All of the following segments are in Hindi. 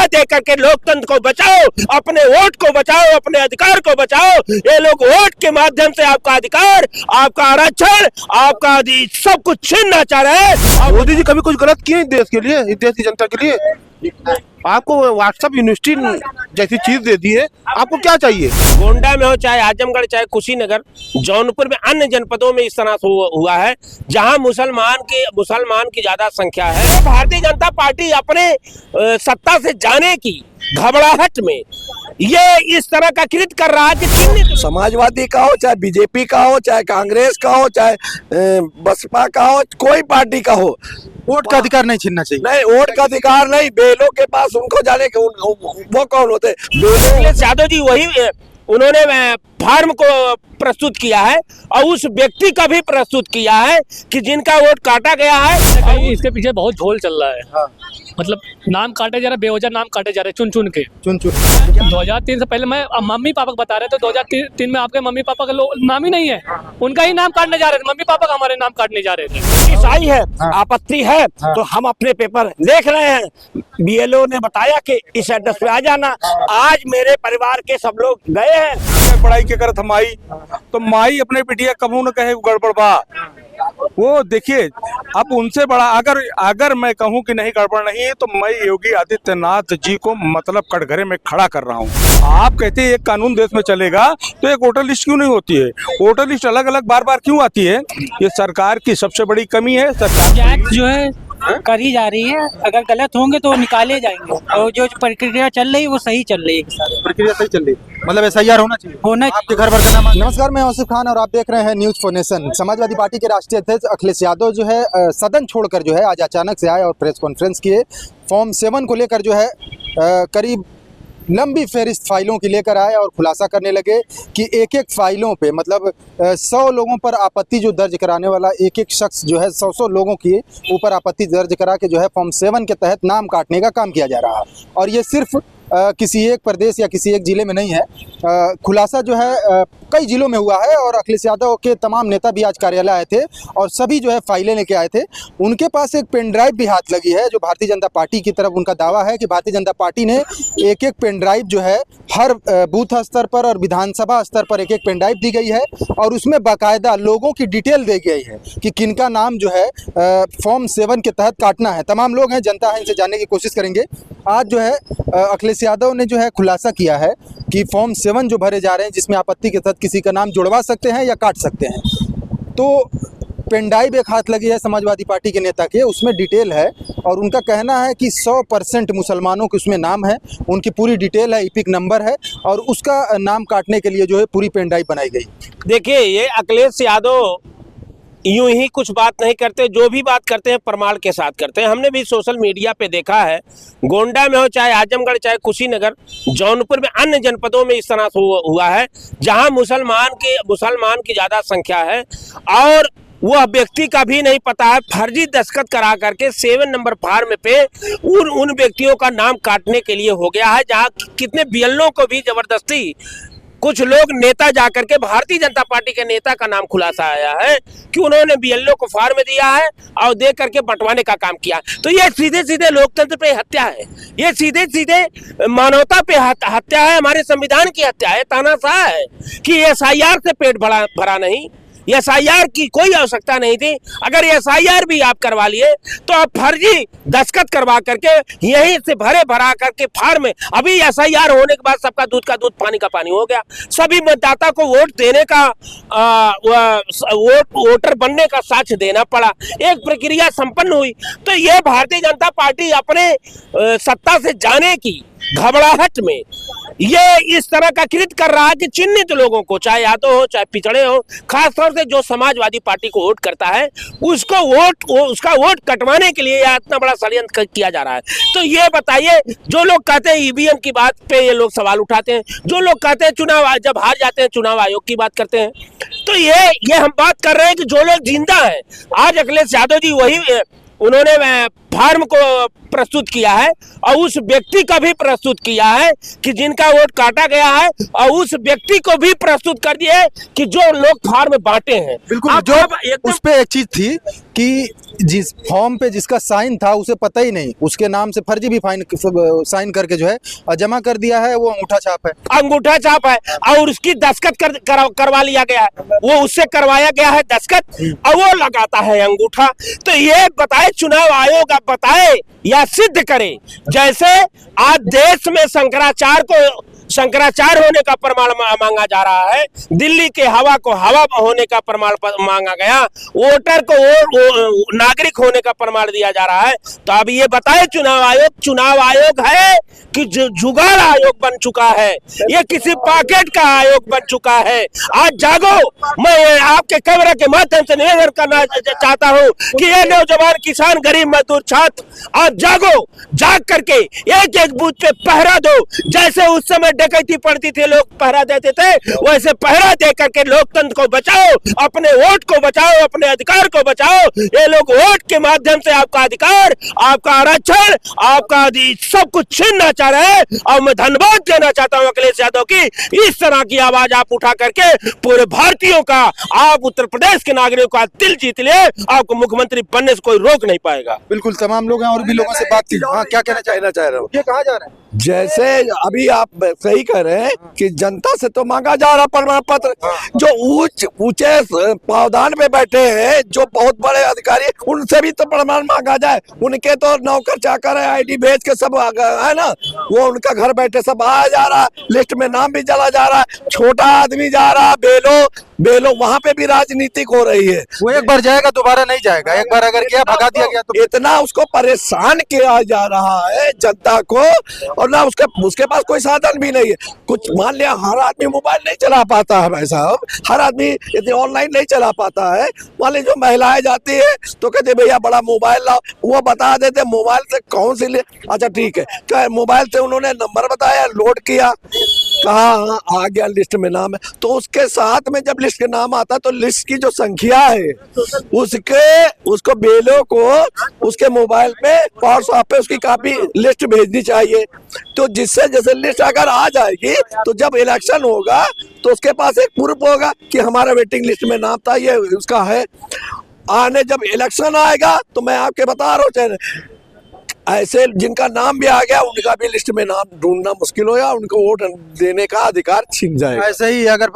दे करके लोकतंत्र को बचाओ, अपने वोट को बचाओ, अपने अधिकार को बचाओ। ये लोग वोट के माध्यम से आपका अधिकार, आपका आरक्षण, आपका सब कुछ छीनना चाह रहे हैं। मोदी जी कभी कुछ गलत किए देश के लिए, इस देश की जनता के लिए? आपको व्हाट्सएप यूनिवर्सिटी जैसी चीज दे दी है, आपको क्या चाहिए? गोंडा में हो, चाहे आजमगढ़, चाहे कुशीनगर, जौनपुर में, अन्य जनपदों में इस तरह हुआ है जहां मुसलमान की ज्यादा संख्या है। भारतीय जनता पार्टी अपने सत्ता से जाने की घबराहट में ये इस तरह का कृत्य कर रहा है कि समाजवादी का हो, चाहे बीजेपी का हो, चाहे कांग्रेस का हो, चाहे बसपा का हो, कोई पार्टी का हो, वोट का अधिकार नहीं छीनना चाहिए। नहीं, वोट का अधिकार नहीं। बेलों के पास उनको जाने के वो कौन होते? अखिलेश यादव जी वही उन्होंने फार्म को प्रस्तुत किया है और उस व्यक्ति का भी प्रस्तुत किया है कि जिनका वोट काटा गया है। इसके पीछे बहुत झोल चल रहा है। हाँ। मतलब नाम काटे जा रहे, बेवजह नाम काटे जा रहे, चुन चुन के। 2003 से पहले मैं मम्मी पापा को बता रहे थे, 2003 में आपके मम्मी पापा का नाम ही नहीं है, उनका ही नाम काटने जा रहे थे, मम्मी पापा का हमारे नाम काटने जा रहे थे। ईसाई है, आपत्ति है, तो हम अपने पेपर देख रहे हैं। बीएलओ ने बताया कि इस एड्रेस पे आ जाना। आज मेरे परिवार के सब लोग गए हैं। पढ़ाई के करत हम आई तो माई अपने बिटिया कबू न कहे गड़बड़ बा। वो देखिए, अब उनसे बड़ा अगर मैं कहूं कि नहीं गड़बड़ नहीं है, तो मैं योगी आदित्यनाथ जी को मतलब कटघरे में खड़ा कर रहा हूं। आप कहते हैं एक कानून देश में चलेगा तो एक वोटर लिस्ट क्यों नहीं होती है? वोटर लिस्ट अलग अलग बार बार क्यों आती है? ये सरकार की सबसे बड़ी कमी है। सरकार जो है करी जा रही है, अगर गलत होंगे तो निकाले जाएंगे, और जो प्रक्रिया चल रही है वो सही चल रही है। प्रक्रिया सही चल रही है, मतलब SIR होना चाहिए। आपके घर भर का नाम। नमस्कार, मैं आसिफ खान और आप देख रहे हैं news for nation. Samajwadi party के राष्ट्रीय अध्यक्ष अखिलेश यादव जो है सदन छोड़कर जो है आज अचानक से आए और प्रेस कॉन्फ्रेंस किए। फॉर्म 7 को लेकर जो है करीब लंबी फहरिस्त फाइलों की लेकर आए और खुलासा करने लगे कि एक एक फाइलों पे मतलब 100 लोगों पर आपत्ति जो दर्ज कराने वाला एक एक शख्स जो है 100 लोगों की ऊपर आपत्ति दर्ज करा के जो है फॉर्म 7 के तहत नाम काटने का काम किया जा रहा है। और ये सिर्फ किसी एक प्रदेश या किसी एक जिले में नहीं है। खुलासा जो है कई जिलों में हुआ है और अखिलेश यादव के तमाम नेता भी आज कार्यालय आए थे और सभी जो है फाइलें लेके आए थे। उनके पास एक पेन ड्राइव भी हाथ लगी है, जो भारतीय जनता पार्टी की तरफ उनका दावा है कि भारतीय जनता पार्टी ने एक एक पेन ड्राइव जो है हर बूथ स्तर पर और विधानसभा स्तर पर एक एक पेन ड्राइव दी गई है और उसमें बाकायदा लोगों की डिटेल दी गई है कि किनका नाम जो है फॉर्म 7 के तहत काटना है। तमाम लोग हैं, जनता है, इनसे जानने की कोशिश करेंगे। आज जो है अखिलेश यादव ने जो है खुलासा किया है कि फॉर्म 7 जो भरे जा रहे हैं जिसमें आपत्ति के तहत किसी का नाम जुड़वा सकते हैं या काट सकते हैं, तो पेन ड्राइव एक हाथ लगी है समाजवादी पार्टी के नेता के, उसमें डिटेल है और उनका कहना है कि 100% मुसलमानों के उसमें नाम है, उनकी पूरी डिटेल है, इपिक नंबर है और उसका नाम काटने के लिए जो है पूरी पेन ड्राइव बनाई गई। देखिए, ये अखिलेश यादव यूं ही कुछ बात नहीं करते, जो भी बात करते हैं प्रमाण के साथ करते हैं। हमने भी सोशल मीडिया पे देखा है, गोंडा में हो, चाहे आजमगढ़, चाहे कुशीनगर, जौनपुर में, अन्य जनपदों में इस तरह हुआ है जहां मुसलमान की ज्यादा संख्या है और वह व्यक्ति का भी नहीं पता है, फर्जी दस्तखत करा करके 7 नंबर फार्म पे उन व्यक्तियों का नाम काटने के लिए हो गया है। जहां कितने बीएलओ को भी जबरदस्ती कुछ लोग नेता जाकर के, भारतीय जनता पार्टी के नेता का नाम खुलासा आया है कि उन्होंने बीएलओ को फार्म दिया है और दे करके बंटवाने का काम किया। तो ये सीधे सीधे लोकतंत्र पे हत्या है, ये सीधे सीधे मानवता पे हत्या है, हमारे संविधान की हत्या है। तानाशाह है कि SIR से पेट भरा नहीं, SIR की कोई आवश्यकता नहीं थी। अगर SIR भी आप करवा लिए तो आप फर्जी दस्तखत करवा करके यहीं से भरा करके फार्म में, अभी SIR होने के बाद सबका दूध का दूध पानी का पानी हो गया। सभी मतदाता को वोट देने का वोटर बनने का साक्ष्य देना पड़ा, एक प्रक्रिया संपन्न हुई। तो ये भारतीय जनता पार्टी अपने सत्ता से जाने की घबराहट में ये इस तरह का कृत्य कर रहा है कि चिन्हित लोगों को, चाहे यादव हो चाहे पिछड़े हो, खासतौर से जो समाजवादी पार्टी को वोट करता है उसका वोट कटवाने के लिए इतना बड़ा षड्यंत्र किया जा रहा है। तो ये बताइए, जो लोग कहते हैं EVM की बात पे ये लोग सवाल उठाते हैं, जो लोग कहते हैं चुनाव जब हार जाते हैं चुनाव आयोग की बात करते हैं, तो ये हम बात कर रहे हैं कि जो लोग जिंदा है। आज अखिलेश यादव जी वही उन्होंने फॉर्म को प्रस्तुत किया है और उस व्यक्ति का भी प्रस्तुत किया है कि जिनका वोट काटा गया है, और उस व्यक्ति को भी प्रस्तुत कर दिया है कि जो लोग फॉर्म बांटे हैं। बिल्कुल, जो उस पे एक चीज थी कि जिस फॉर्म पे जिसका साइन था उसे पता ही नहीं, उसके नाम से फर्जी भी साइन करके जो है जमा कर दिया है, वो अंगूठा छाप है। अंगूठा छाप है और उसकी दस्तखत करवा लिया गया है, वो उससे करवाया गया है दस्तखत और वो लगाता है अंगूठा। तो ये बताए चुनाव आयोग, आप बताए या सिद्ध करे, जैसे आज देश में शंकराचार्य होने का प्रमाण मांगा जा रहा है, दिल्ली के हवा को हवा होने का प्रमाण मांगा गया, वोटर को नागरिक होने का प्रमाण दिया जा रहा है। तो अब ये बताए चुनाव आयोग है कि जुगाड़ आयोग बन चुका है, ये किसी पॉकेट का आयोग बन चुका है। आज जागो, मैं आपके कैमरा के माध्यम से निवेदन करना चाहता हूँ कि ये नौजवान किसान गरीब मजदूर छात्र, आज जागो, जाग करके एक एक बूथ पे पहरा दो। जैसे उस समय डकैती पड़ती थी, लोग पहरा देते थे, वैसे पहरा दे करके लोकतंत्र को बचाओ, अपने वोट को बचाओ, अपने अधिकार को बचाओ। ये लोग वोट के माध्यम से आपका अधिकार, आपका आरक्षण, आपका सब कुछ छीनना चाह रहे हैं। और मैं धन्यवाद देना चाहता हूं अखिलेश यादव की, इस तरह की आवाज आप उठा करके पूरे भारतीयों का, आप उत्तर प्रदेश के नागरिकों का दिल जीत लिए, आपको मुख्यमंत्री बनने से कोई रोक नहीं पाएगा। बिल्कुल, तमाम लोग हैं और भी लोगों से बात की। हाँ, क्या कहना चाह रहे हो? ये कहाँ जा रहे हैं? जैसे अभी आप सही कह रहे हैं कि जनता से तो मांगा जा रहा प्रमाण पत्र, जो ऊंचे पावदान पे बैठे हैं, जो बहुत बड़े अधिकारी, उनसे भी तो प्रमाण मांगा जाए। उनके तो नौकर चाकर है, आईडी भेज के सब है ना, वो उनका घर बैठे सब आया जा रहा है, लिस्ट में नाम भी चला जा रहा है, छोटा आदमी जा रहा, बेलो वहाँ पे भी राजनीतिक हो रही है। वो एक बार जाएगा दोबारा नहीं जाएगा, एक बार अगर गया भगा दिया गया तो इतना उसको परेशान किया जा रहा है जनता को, और ना उसके पास कोई साधन भी नहीं है। कुछ मान लिया, हर आदमी मोबाइल नहीं चला पाता है भाई साहब, हर आदमी इतनी ऑनलाइन नहीं चला पाता है। मान ली जो महिलाएं जाती है तो कहते भैया बड़ा मोबाइल लाओ, वो बता देते मोबाइल से कौन सी ले, अच्छा ठीक है, क्या मोबाइल से उन्होंने नंबर बताया, लोड किया, कहा आ गया लिस्ट में नाम है। तो उसके साथ में जब लिस्ट के नाम आता तो लिस्ट की जो संख्या है उसको बेलो को उसके मोबाइल पे व्हाट्सएप पे उसकी कॉपी लिस्ट भेजनी चाहिए। तो जिससे जैसे लिस्ट अगर आ जाएगी तो जब इलेक्शन होगा तो उसके पास एक प्रूफ होगा कि हमारा वेटिंग लिस्ट में नाम था, ये उसका है। आने जब इलेक्शन आएगा तो मैं आपके बता रहा हूँ, ऐसे जिनका नाम भी आ गया उनका भी लिस्ट में नाम ढूंढना मुश्किल होगा, उनको वोट देने का अधिकार छिन जाएगा। ऐसे ही अगर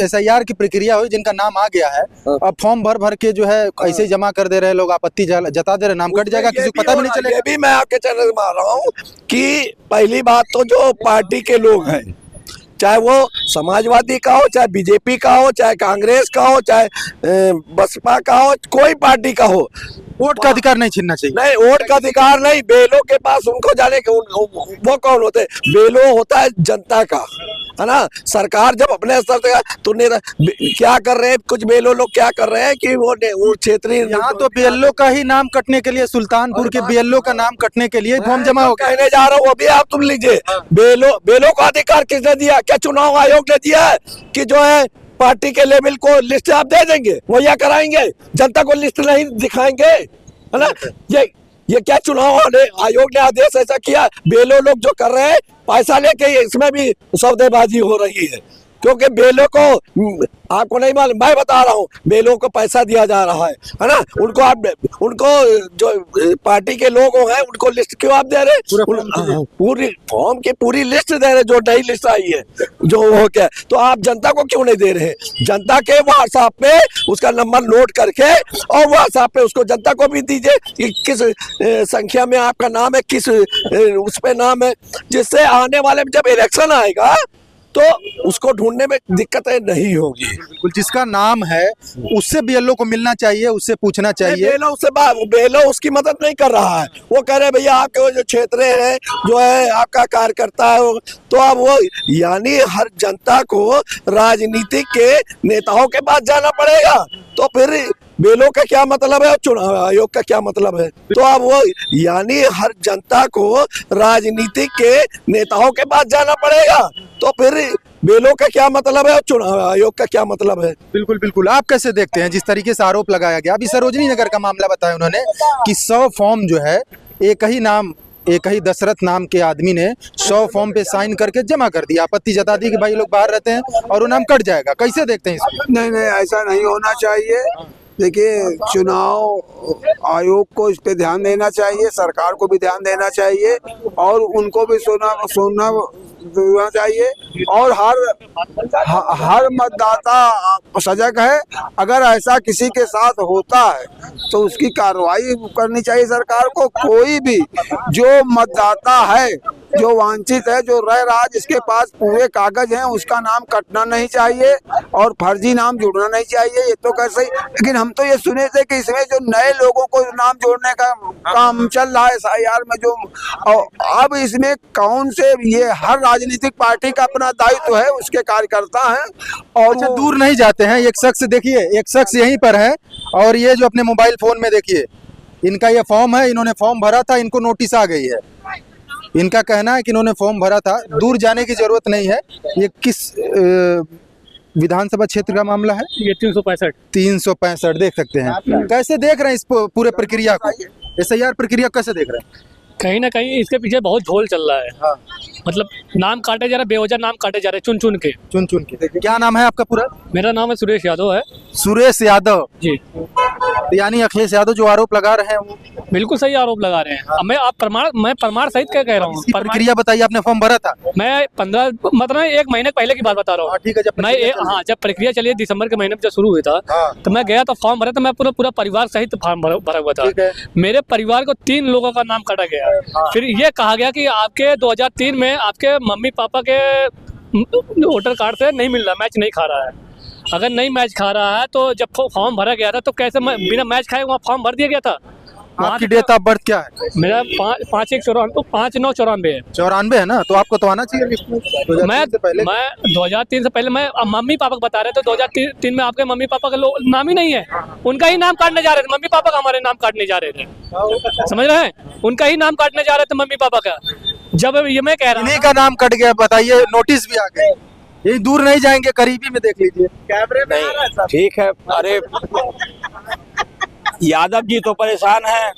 SIR की प्रक्रिया हुई, जिनका नाम आ गया है, अब फॉर्म भर के जो है ऐसे ही जमा कर दे रहे लोग, आपत्ति जता दे रहे, नाम कट जाएगा, किसी को पता भी नहीं चलेगा। ये भी मैं आपके चैनल में आ रहा हूँ कि पहली बात तो जो पार्टी के लोग हैं, चाहे वो समाजवादी का हो, चाहे बीजेपी का हो, चाहे कांग्रेस का हो, चाहे बसपा का हो, कोई पार्टी का हो, वोट का अधिकार नहीं छीनना चाहिए। नहीं, वोट का अधिकार नहीं। बेलो के पास उनको जाने के वो कौन होते हैं? बेलो होता है जनता का, है ना। सरकार जब अपने स्तर से तो क्या कर रहे हैं, कुछ बेलो लोग क्या कर रहे हैं कि वो क्षेत्रीय, यहाँ तो BLO का ही नाम कटने के लिए, सुल्तानपुर के BLO का नाम कटने के लिए फॉर्म जमा हो, कहने जा रहा हूँ, अभी आप सुन लीजिए। बेलो का अधिकार किसने दिया? क्या चुनाव आयोग ने दिया है कि जो है पार्टी के लेवल को लिस्ट आप दे देंगे, मुहैया कराएंगे, जनता को लिस्ट नहीं दिखाएंगे, है ना। ये क्या चुनाव आयोग ने आदेश ऐसा किया? बेलो लोग जो कर रहे हैं पैसा लेके, इसमें भी सौदेबाजी हो रही है, क्योंकि बेलो को आपको नहीं मालूम, मैं बता रहा हूँ, बेलो को पैसा दिया जा रहा है ना। उनको जो पार्टी के लोग हैं उनको लिस्ट क्यों आप दे रहे? पूरी फॉर्म की पूरी लिस्ट दे रहे, जो नई लिस्ट आई है जो हो क्या, तो आप जनता को क्यों नहीं दे रहे? जनता के व्हाट्सएप पे उसका नंबर नोट करके और व्हाट्सएप पे उसको जनता को भी दीजिए कि किस संख्या में आपका नाम है, किस उस पे नाम है, जिससे आने वाले जब इलेक्शन आएगा तो उसको ढूंढने में दिक्कतें नहीं होगी। बिल्कुल, जिसका नाम है उससे BLO को मिलना चाहिए, उससे पूछना चाहिए। बेलो उसकी मदद नहीं कर रहा है, वो कह रहे भैया आपके जो क्षेत्र है, जो है आपका कार्यकर्ता है, तो अब वो यानी हर जनता को राजनीतिक के नेताओं के पास जाना पड़ेगा। तो फिर बेलो का क्या मतलब है और चुनाव आयोग का क्या मतलब है? तो अब वो यानी हर जनता को राजनीतिक के नेताओं के पास जाना पड़ेगा, तो फिर बेलो का क्या मतलब है और चुनाव आयोग का क्या मतलब है? बिल्कुल बिल्कुल, आप कैसे देखते हैं जिस तरीके से आरोप लगाया गया? अभी सरोजनी नगर का मामला बताया उन्होंने कि 100 फॉर्म जो है एक ही नाम, एक ही दशरथ नाम के आदमी ने 100 फॉर्म पे साइन करके जमा कर दिया, आपत्ति जता दी कि भाई लोग बाहर रहते हैं और वो नाम कट जाएगा। कैसे देखते हैं इसको? नहीं नहीं, ऐसा नहीं होना चाहिए। देखिए, चुनाव आयोग को इस पे ध्यान देना चाहिए, सरकार को भी ध्यान देना चाहिए और उनको भी सुनना चाहिए और हर मतदाता सजग है। अगर ऐसा किसी के साथ होता है तो उसकी कार्रवाई करनी चाहिए सरकार को। कोई भी जो मतदाता है, जो वांछित है, जो रह रहा, जिसके पास पूरे कागज हैं, उसका नाम कटना नहीं चाहिए और फर्जी नाम जुड़ना नहीं चाहिए। ये तो कर सही, लेकिन हम तो ये सुने थे कि इसमें जो नए लोगों को नाम जोड़ने का काम चल रहा है SIR में, जो अब इसमें कौन से, ये हर राजनीतिक पार्टी का अपना दायित्व है, उसके कार्यकर्ता हैं और अच्छा, दूर नहीं जाते हैं। एक शख्स देखिए, एक शख्स यहीं पर है और ये जो अपने मोबाइल फोन में देखिए, इनका ये फॉर्म है, इन्होंने फॉर्म भरा था, इनको नोटिस आ गई है। इनका कहना है कि इन्होंने फॉर्म भरा था, दूर जाने की जरूरत नहीं है। ये किस विधानसभा क्षेत्र का मामला है? ये 365 देख सकते हैं। कैसे देख रहे हैं इस पूरे प्रक्रिया को, SIR प्रक्रिया कैसे देख रहे हैं? कहीं ना कहीं इसके पीछे बहुत झोल चल रहा है। हाँ। मतलब नाम काटे जा रहे, बेवजह नाम काटे जा रहे, चुन चुन के। चुन चुन के। क्या नाम है आपका पूरा? मेरा नाम है सुरेश यादव है सुरेश यादव जी। यानी अखिलेश यादव जो आरोप लगा रहे हैं वो बिल्कुल सही आरोप लगा रहे हैं। अब मैं प्रमाण सहित क्या कह रहा हूँ। प्रक्रिया बताइए, आपने फॉर्म भरा था? मैं 15 मतलब 1 महीने पहले की बात बता रहा हूँ। ठीक है, जब प्रक्रिया चली है दिसंबर के महीने में जब शुरू हुआ था, तो मैं गया तो फॉर्म भरा था। मैं पूरा परिवार सहित फॉर्म भरा हुआ था। मेरे परिवार को 3 लोगों का नाम काटा गया। फिर ये कहा गया कि आपके 2003 में आपके मम्मी पापा के वोटर कार्ड से नहीं मिल रहा, मैच नहीं खा रहा है। अगर नहीं मैच खा रहा है तो जब फॉर्म भरा गया था तो कैसे बिना मैच खाए वहाँ फॉर्म भर दिया गया था। आपकी डेट ऑफ बर्थ क्या है? मेरा 5/1/94 है। 94 है ना, तो आपको तो आना चाहिए लिस्ट में। मैं 2003 से पहले मैं मम्मी पापा को बता रहे थे 2003 में आपके मम्मी पापा का नाम ही नहीं है, उनका ही नाम काटने जा रहे थे। मम्मी पापा का हमारे नाम काटने जा रहे थे, समझ रहे हैं? उनका ही नाम काटने जा रहे थे मम्मी पापा का। जब ये मैं कह रहा हूँ का नाम कट गया, बताइए, नोटिस भी आ गए। ये दूर नहीं जाएंगे, करीबी में देख लीजिए कैमरे में। ठीक है, अरे यादव जी तो परेशान हैं।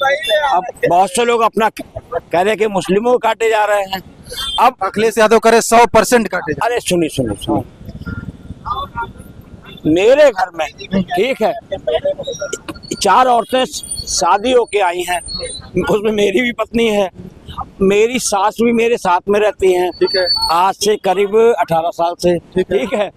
अब बहुत से लोग अपना कह रहे कि मुस्लिमों को काटे जा रहे हैं। अब अखिलेश यादव करे 100% काटे। अरे सुनिए, मेरे घर में ठीक है 4 औरतें शादी होके आई हैं, उसमें मेरी भी पत्नी है, मेरी सास भी मेरे साथ में रहती हैं। ठीक है। आज से करीब 18 साल से। ठीक है,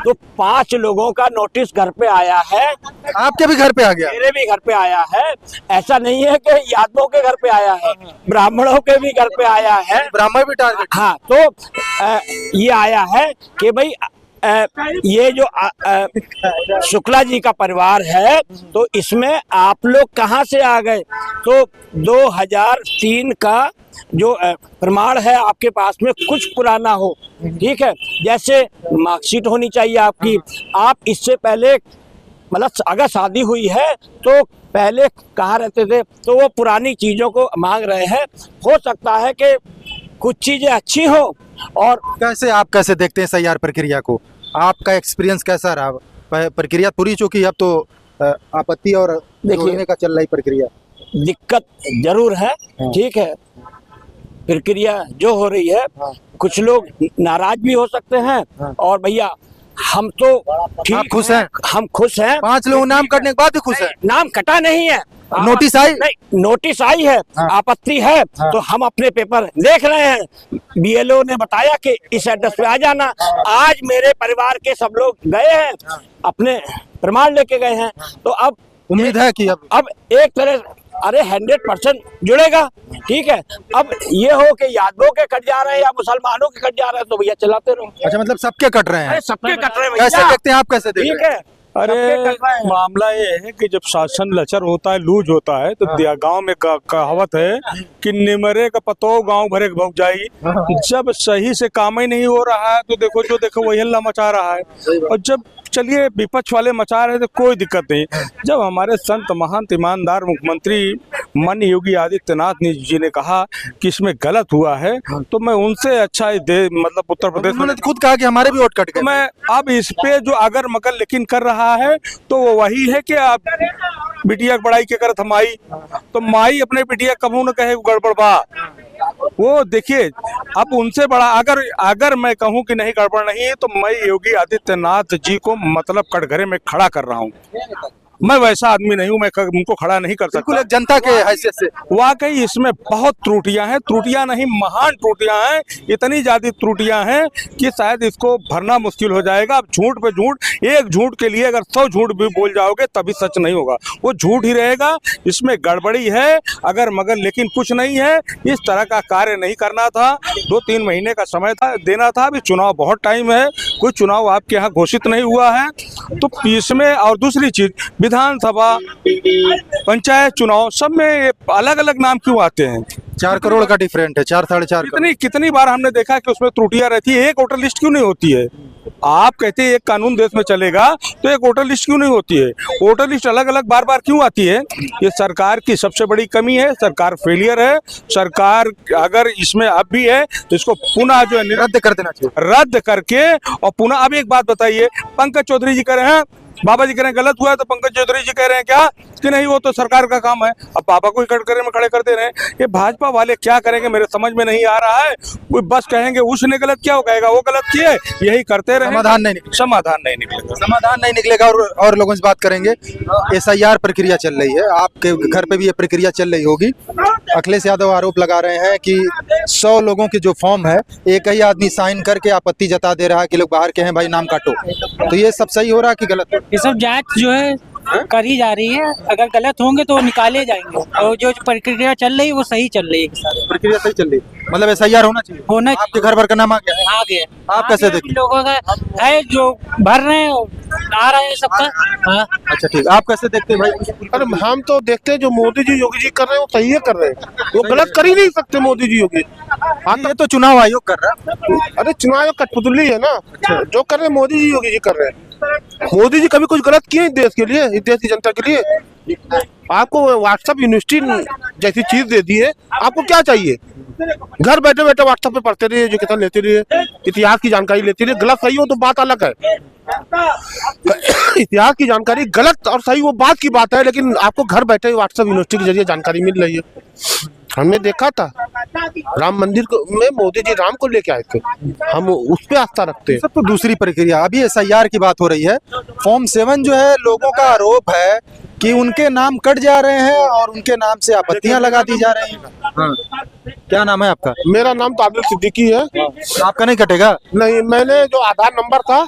तो 5 लोगों का नोटिस घर पे आया है। आपके भी घर पे आ गया? मेरे भी घर पे आया है। ऐसा नहीं है कि यादवों के घर पे आया है, ब्राह्मणों के भी घर पे आया है। ब्राह्मण भी टारगेट? हाँ, तो ये आया है कि भाई ये जो शुक्ला जी का परिवार है, तो इसमें आप लोग कहाँ से आ गए? तो 2003 का जो प्रमाण है आपके पास में कुछ पुराना हो, ठीक है, जैसे मार्कशीट होनी चाहिए आपकी। आप इससे पहले मतलब अगर शादी हुई है तो पहले कहाँ रहते थे, तो वो पुरानी चीजों को मांग रहे हैं। हो सकता है कि कुछ चीजें अच्छी हो। और आप कैसे देखते हैं SIR प्रक्रिया को? आपका एक्सपीरियंस कैसा रहा? प्रक्रिया पूरी चुकी, अब तो आपत्ति और जोड़ने का चल रही प्रक्रिया। दिक्कत जरूर है, ठीक है, प्रक्रिया जो हो रही है, कुछ लोग नाराज भी हो सकते हैं। और भैया हम तो ठीक खुश हैं? हम खुश हैं। 5 लोग नाम कटने के बाद भी खुश हैं? नाम कटा नहीं है, नोटिस आई? नहीं, नोटिस आई है, आपत्ति है, तो हम अपने पेपर देख रहे हैं। BLO ने बताया कि इस एड्रेस पे आ जाना। आज मेरे परिवार के सब लोग गए हैं, अपने प्रमाण लेके गए हैं। तो अब उम्मीद है कि अब एक तरह अरे 100% जुड़ेगा। ठीक है, अब ये हो कि यादवों के कट जा रहे हैं या मुसलमानों के कट जा रहे हैं, तो भैया चलाते रहो। अच्छा, मतलब सबके कट रहे हैं? सबके कट रहे हैं। कैसे देखते हैं आप, कैसे देखते हैं? ठीक है, अरे मामला ये है कि जब शासन लचर होता है, लूज होता है, तो गांव में कहावत है कि निमरे का पतो गांव भरे भग जाएगी। जब सही से काम ही नहीं हो रहा है तो देखो वही हल्ला मचा रहा है। और जब चलिए विपक्ष वाले मचा रहे थे, कोई दिक्कत नहीं। जब हमारे संत महंत ईमानदार मुख्यमंत्री माननीय योगी आदित्यनाथ जी ने कहा कि इसमें गलत हुआ है, तो मैं उनसे अच्छा मतलब उत्तर प्रदेश उन्होंने खुद कहा कि हमारे भी वोट कट गए। मैं अब इस पे जो अगर मगर लेकिन कर रहा है तो वो वही है कि आप बिटिया की बड़ाई के करत हमाई, तो माई अपने बिटिया कबू न कहे गड़बड़ बा। वो देखिए, अब उनसे बड़ा अगर मैं कहूँ कि नहीं गड़बड़ नहीं है, तो मैं योगी आदित्यनाथ जी को मतलब कटघरे में खड़ा कर रहा हूँ। मैं वैसा आदमी नहीं हूँ, मैं उनको खड़ा नहीं कर सकता। एक जनता के हैसियत से वाकई इसमें बहुत त्रुटियां हैं, त्रुटियां नहीं महान त्रुटियां हैं, इतनी ज्यादा त्रुटियां हैं कि शायद इसको भरना मुश्किल हो जाएगा। अब झूठ पे झूठ, एक झूठ के लिए अगर 100 झूठ भी बोल जाओगे तभी सच नहीं होगा, वो झूठ ही रहेगा। इसमें गड़बड़ी है अगर मगर, लेकिन कुछ नहीं है। इस तरह का कार्य नहीं करना था, 2-3 महीने का समय था देना था। अभी चुनाव बहुत टाइम है, कोई चुनाव आपके यहाँ घोषित नहीं हुआ है, तो इसमें और दूसरी चीज विधानसभा पंचायत चुनाव सब में अलग अलग नाम क्यों आते हैं? 4 करोड़ का डिफरेंट है, 4-4.5 करोड़। कितनी बार हमने देखा कि उसमें त्रुटियां रहती है। एक वोटर लिस्ट क्यों नहीं होती है? आप कहते हैं एक कानून देश में चलेगा, तो एक वोटर लिस्ट क्यों नहीं होती है? वोटर लिस्ट अलग अलग बार बार क्यों आती है? ये सरकार की सबसे बड़ी कमी है, सरकार फेलियर है। सरकार अगर इसमें अब भी है तो इसको पुनः जो है रद्द कर देना चाहिए, रद्द करके और पुनः। अब एक बात बताइए, पंकज चौधरी जी कह रहे हैं, बाबा जी कह रहे हैं गलत हुआ है, तो पंकज चौधरी जी कह रहे हैं क्या कि नहीं वो तो सरकार का काम है। अब बाबा को ही कटघरे में खड़े कर दे रहे हैं। ये भाजपा वाले क्या करेंगे मेरे समझ में नहीं आ रहा है। वो बस कहेंगे उसने गलत किया, वो कहेगा वो गलत किए, यही करते रहे। समाधान नहीं निकलेगा, समाधान नहीं निकलेगा। और लोगों से बात करेंगे। SIR प्रक्रिया चल रही है, आपके घर पे भी ये प्रक्रिया चल रही होगी। अखिलेश यादव आरोप लगा रहे हैं कि 100 लोगों के जो फॉर्म है, एक ही आदमी साइन करके आपत्ति जता दे रहा है कि लोग बाहर के हैं, भाई नाम काटो। तो ये सब सही हो रहा है कि गलत? ये सब जांच जो है करी जा रही है, अगर गलत होंगे तो निकाले जाएंगे, और जो प्रक्रिया चल रही है वो सही चल रही है। प्रक्रिया सही चल रही है, मतलब SIR होना चाहिए। होना आपके घर भर का नाम आ गया है? आ गया। आप कैसे देखते? लोगों का है जो भर रहे हैं, आ रहा है सबका। हाँ। अच्छा ठीक, आप कैसे देखते हैं भाई? अरे हम तो देखते हैं जो मोदी जी योगी जी कर रहे हैं वो सही है कर रहे हैं, वो गलत कर ही नहीं सकते मोदी जी योगी। ये तो चुनाव आयोग कर रहा है। अरे चुनाव आयोग कठपुतली है ना, जो कर रहे हैं मोदी जी योगी जी कर रहे हैं। मोदी जी कभी कुछ गलत किए देश के लिए, इस देश की जनता के लिए? आपको व्हाट्सएप यूनिवर्सिटी जैसी चीज दे दी है, आपको क्या चाहिए? घर बैठे बैठे व्हाट्सएप पे पढ़ते रहिए, एजुकेशन लेते रहिए, इतिहास की जानकारी लेते रहिए। गलत सही हो तो बात अलग है, इतिहास की जानकारी गलत और सही वो बात की बात है, लेकिन आपको घर बैठे व्हाट्सएप यूनिवर्सिटी के जरिए जानकारी मिल रही है। हमने देखा था राम मंदिर में मोदी जी राम को लेके आए थे, हम उस पे आस्था रखते हैं। सब तो दूसरी प्रक्रिया। अभी SIR की बात हो रही है। फॉर्म 7 जो है, लोगों का आरोप है कि उनके नाम कट जा रहे हैं और उनके नाम से आपत्तियां लगा दी जा रही हैं। हाँ। क्या नाम है आपका? मेरा नाम तो आदिल सिद्दीकी है। आपका नहीं कटेगा? नहीं, मैंने जो आधार नंबर था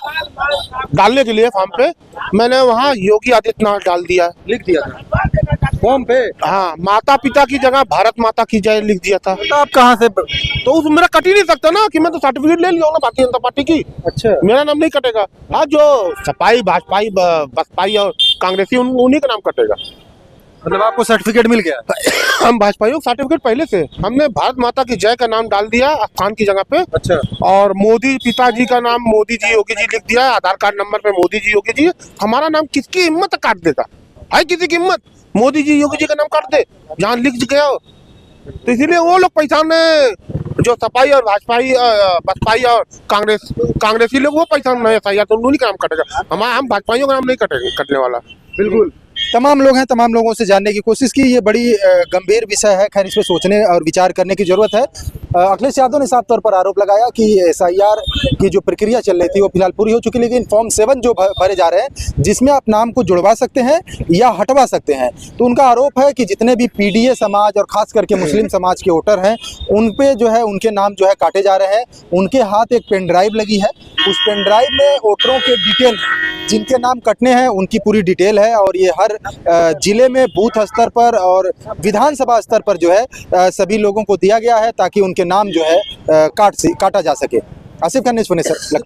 डालने के लिए फॉर्म पे, मैंने वहाँ योगी आदित्यनाथ डाल दिया, लिख दिया था फॉर्म पे। हाँ, माता पिता की जगह भारत माता की जय लिख दिया था। तो आप कहाँ से? तो उस मेरा कट ही नहीं सकता ना, कि मैं तो सर्टिफिकेट ले लिया ना भारतीय जनता पार्टी की। अच्छा, मेरा नाम नहीं कटेगा। हाँ, जो सपाई भाजपाई बसपाई और कांग्रेसी उन्हीं का नाम कटेगा। मतलब आपको सर्टिफिकेट मिल गया? हम भाजपाइयों का सर्टिफिकेट पहले से, हमने भारत माता की जय का नाम डाल दिया स्थान की जगह पे। अच्छा। और मोदी पिताजी का नाम मोदी जी योगी जी लिख दिया, आधार कार्ड नंबर पे मोदी जी योगी जी। हमारा नाम किसकी हिम्मत काट देगा? है किसी की हिम्मत मोदी जी योगी जी का नाम काट दे जहाँ लिख गया हो? तो इसीलिए वो लोग पहचान रहे, जो सपाई और भाजपाई बसपाई और कांग्रेसी लोग, वो पहचान रहे SIR, तो उन्हीं का नाम कटेगा। हम भाजपाइयों का नाम नहीं कटने वाला। बिल्कुल। तमाम लोग हैं, तमाम लोगों से जानने की कोशिश की। ये बड़ी गंभीर विषय है, खैर इस पे सोचने और विचार करने की जरूरत है। अखिलेश यादव ने साफ तौर पर आरोप लगाया कि SIR की जो प्रक्रिया चल रही थी वो फिलहाल पूरी हो चुकी, लेकिन फॉर्म 7 जो भरे जा रहे हैं, जिसमें आप नाम को जुड़वा सकते हैं या हटवा सकते हैं, तो उनका आरोप है कि जितने भी PDA समाज और खास करके मुस्लिम समाज के वोटर हैं, उन पे जो है उनके नाम जो है काटे जा रहे हैं। उनके हाथ एक पेन ड्राइव लगी है, उस पेन ड्राइव में वोटरों के डिटेल, जिनके नाम कटने हैं उनकी पूरी डिटेल है, और ये हर जिले में बूथ स्तर पर और विधानसभा स्तर पर जो है सभी लोगों को दिया गया है, ताकि उनके नाम जो है काटा जा सके। आसिफ खान, न्यूज़ 24।